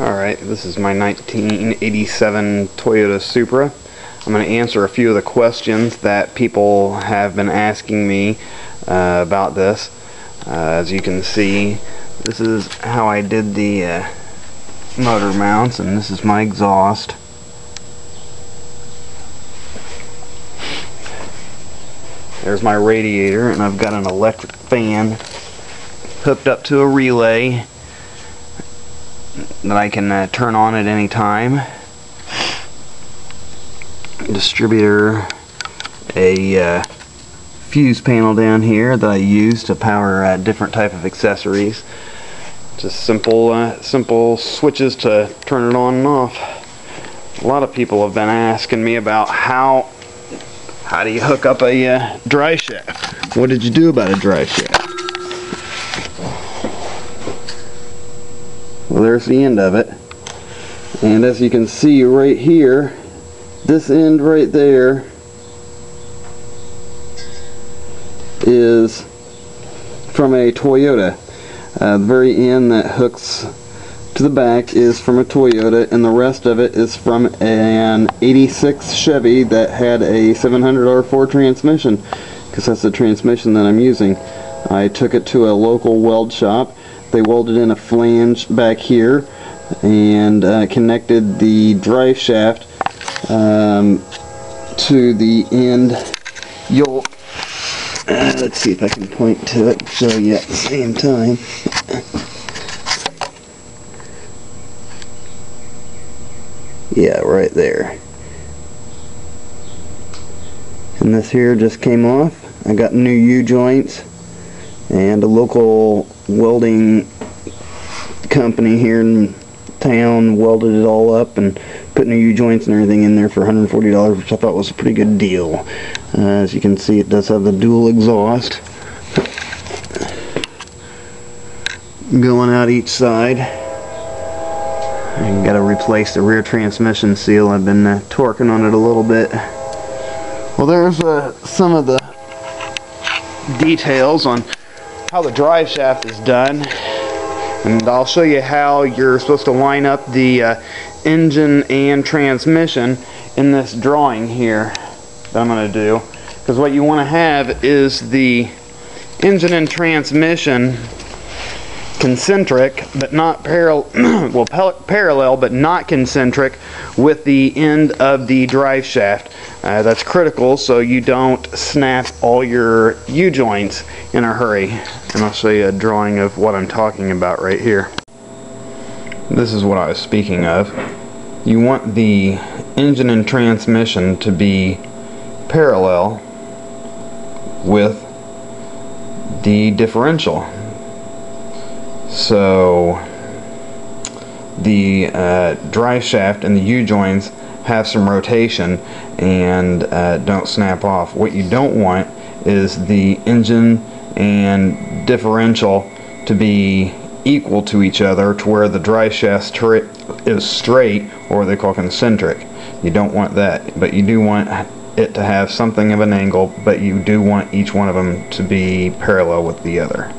Alright, this is my 1987 Toyota Supra. I'm going to answer a few of the questions that people have been asking me about this. As you can see, this is how I did the motor mounts, and this is my exhaust. There's my radiator, and I've got an electric fan hooked up to a relay that I can turn on at any time. Distributor, a fuse panel down here that I use to power different type of accessories. Just simple switches to turn it on and off. A lot of people have been asking me about how do you hook up a drive shaft? What did you do about a drive shaft? Well, there's the end of it, and as you can see right here, this end right there is from a Toyota. The very end that hooks to the back is from a Toyota, and the rest of it is from an 86 Chevy that had a 700 R4 transmission, because that's the transmission that I'm using. I took it to a local weld shop. They welded in a flange back here and connected the drive shaft to the end yolk. Let's see if I can point to it and show you at the same time. Yeah, right there. And this here just came off. I got new U-joints, and a local welding company here in town welded it all up and put new U-joints and everything in there for $140, which I thought was a pretty good deal. As you can see, it does have the dual exhaust going out each side. I got to replace the rear transmission seal. I've been torquing on it a little bit. Well, there's some of the details on how the drive shaft is done, and I'll show you how you're supposed to line up the engine and transmission in this drawing here that I'm going to do, because what you want to have is the engine and transmission concentric but not parallel but not concentric with the end of the drive shaft. That's critical so you don't snap all your U-joints in a hurry, and I'll show you a drawing of what I'm talking about right here. This is what I was speaking of. You want the engine and transmission to be parallel with the differential. So the drive shaft and the U-joints have some rotation and don't snap off. What you don't want is the engine and differential to be equal to each other, to where the drive shaft is straight, or they call concentric. You don't want that, but you do want it to have something of an angle, but you do want each one of them to be parallel with the other.